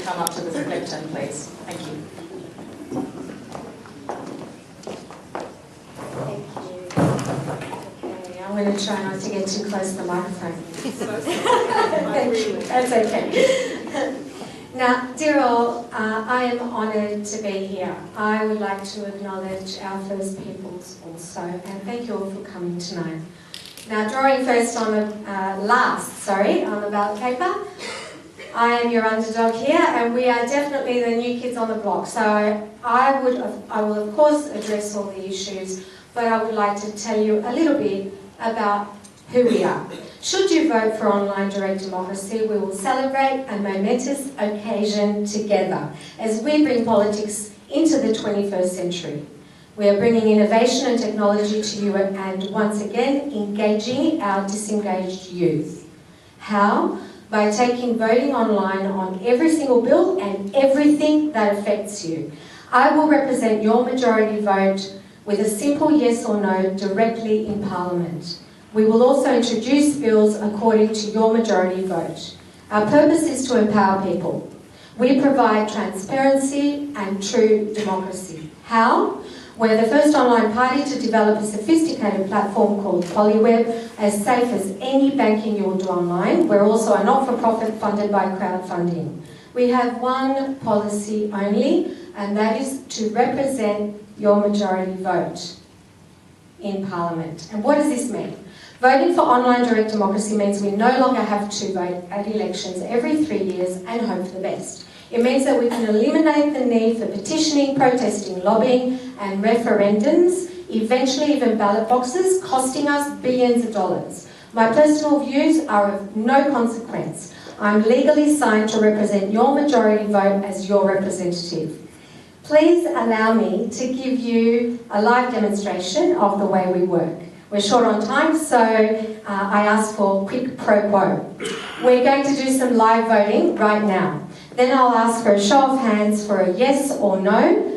to come up to the lectern, please. Thank you. Thank you. Okay, I'm going to try not to get too close to the microphone. That's okay. Now, dear all, I am honoured to be here. I would like to acknowledge our First Peoples also, and thank you all for coming tonight. Now, drawing first on the on the ballot paper, I am your underdog here, and we are definitely the new kids on the block. So I will of course address all the issues, but I would like to tell you a little bit about who we are. Should you vote for online direct democracy, we will celebrate a momentous occasion together as we bring politics into the 21st century. We are bringing innovation and technology to you and once again engaging our disengaged youth. How? By taking voting online on every single bill and everything that affects you. I will represent your majority vote with a simple yes or no directly in Parliament. We will also introduce bills according to your majority vote. Our purpose is to empower people. We provide transparency and true democracy. How? We're the first online party to develop a sophisticated platform called Polyweb, as safe as any banking you will do online. We're also a not-for-profit funded by crowdfunding. We have one policy only, and that is to represent your majority vote in Parliament. And what does this mean? Voting for online direct democracy means we no longer have to vote at elections every 3 years and hope for the best. It means that we can eliminate the need for petitioning, protesting, lobbying and referendums, eventually even ballot boxes, costing us billions of dollars. My personal views are of no consequence. I'm legally signed to represent your majority vote as your representative. Please allow me to give you a live demonstration of the way we work. We're short on time, so I ask for quick pro quo. We're going to do some live voting right now. Then I'll ask for a show of hands for a yes or no.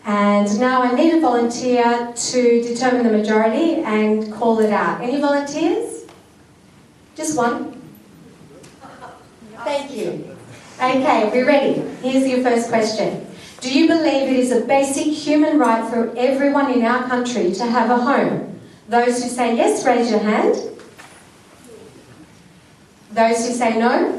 And now I need a volunteer to determine the majority and call it out. Any volunteers? Just one? Thank you. Okay, we're ready. Here's your first question. Do you believe it is a basic human right for everyone in our country to have a home? Those who say yes, raise your hand. Those who say no?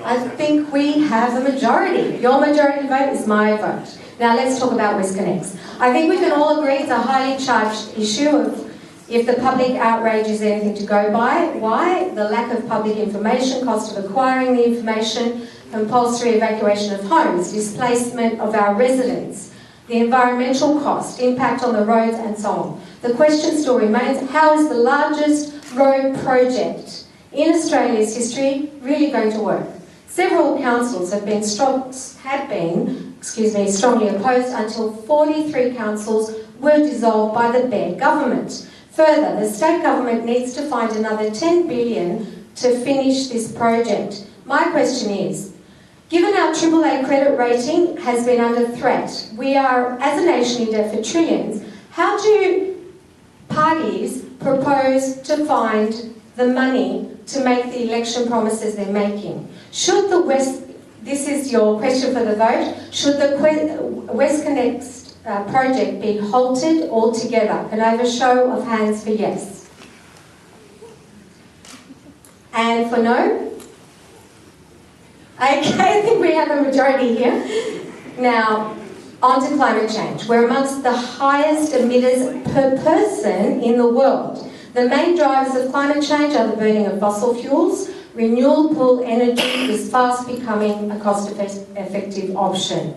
I think we have a majority. Your majority vote is my vote. Now let's talk about WestConnex. I think we can all agree it's a highly charged issue of if the public outrage is anything to go by. Why? The lack of public information, cost of acquiring the information, compulsory evacuation of homes, displacement of our residents, the environmental cost, impact on the roads and so on. The question still remains, how is the largest road project in Australia's history really going to work? Several councils have been strongly opposed until 43 councils were dissolved by the Bear government. Further, the state government needs to find another $10 billion to finish this project. My question is, given our AAA credit rating has been under threat, we are, as a nation, in debt for trillions, how do parties propose to find the money to make the election promises they're making? Should the this is your question for the vote, should the WestConnex project be halted altogether? Can I have a show of hands for yes? And for no? Okay, I think we have a majority here. Now, on to climate change. We're amongst the highest emitters per person in the world. The main drivers of climate change are the burning of fossil fuels. Renewable energy is fast becoming a cost-effective option.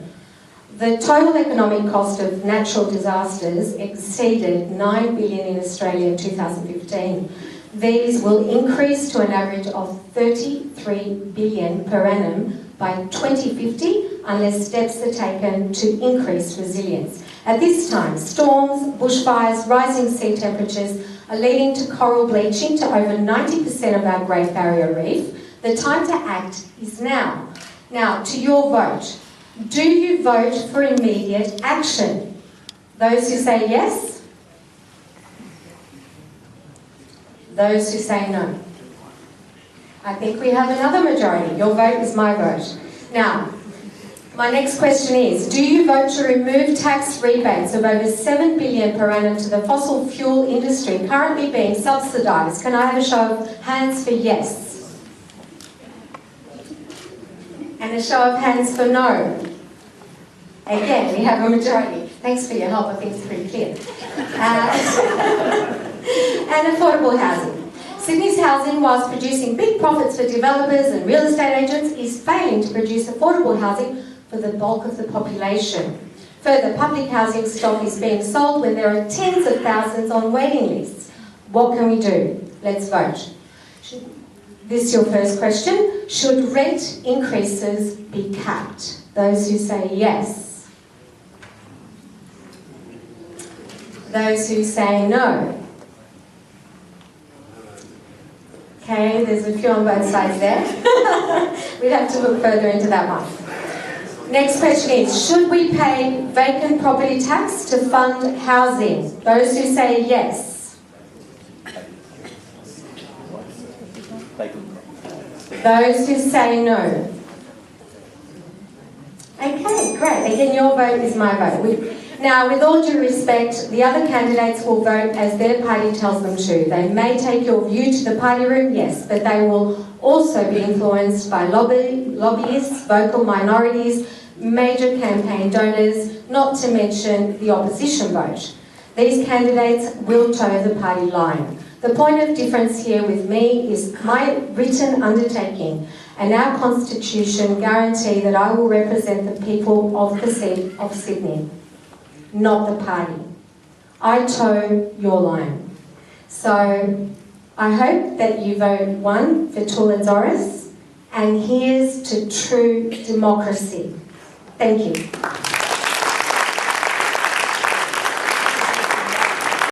The total economic cost of natural disasters exceeded $9 billion in Australia in 2015. These will increase to an average of $33 billion per annum by 2050 unless steps are taken to increase resilience. At this time, storms, bushfires, rising sea temperatures are leading to coral bleaching to over 90% of our Great Barrier Reef. The time to act is now. Now, to your vote. Do you vote for immediate action? Those who say yes? Those who say no? I think we have another majority. Your vote is my vote. Now, my next question is, do you vote to remove tax rebates of over 7 billion per annum to the fossil fuel industry currently being subsidised? Can I have a show of hands for yes? And a show of hands for no? Again, we have a majority. Thanks for your help, I think it's pretty clear. And affordable housing. Sydney's housing, whilst producing big profits for developers and real estate agents, is failing to produce affordable housing for the bulk of the population. Further, public housing stock is being sold when there are tens of thousands on waiting lists. What can we do? Let's vote. This is your first question. Should rent increases be capped? Those who say yes. Those who say no. Okay, there's a few on both sides there. We'd have to look further into that one. Next question is, should we pay vacant property tax to fund housing? Those who say yes. Those who say no. Okay, great. Again, your vote is my vote. Now, with all due respect, the other candidates will vote as their party tells them to. They may take your view to the party room, yes, but they will also be influenced by lobbyists, vocal minorities, major campaign donors, not to mention the opposition vote. These candidates will toe the party line. The point of difference here with me is my written undertaking and our constitution guarantee that I will represent the people of the seat of Sydney, not the party. I toe your line. So I hope that you vote 1 for Tula Tzoras, and here's to true democracy. Thank you.